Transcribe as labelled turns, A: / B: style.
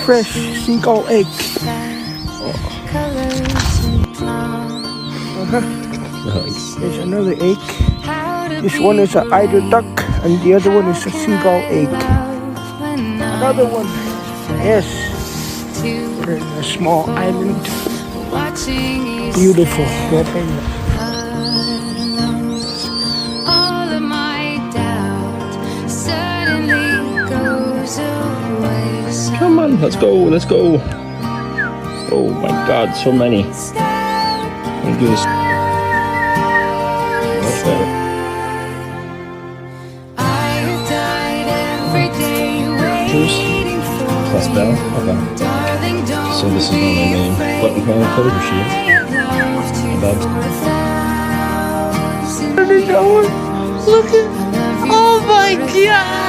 A: Fresh seagull egg. There's another egg. This one is an eider duck and the other one is a seagull egg. Another one. Yes. We're in a small island. Beautiful.
B: Come on, let's go, let's go. Oh my god, so many. Let me do this. Much better. Juice plus Bell. Okay. So this is one of my main button phone code sheet.
A: Where are they going? Look at. Oh my god!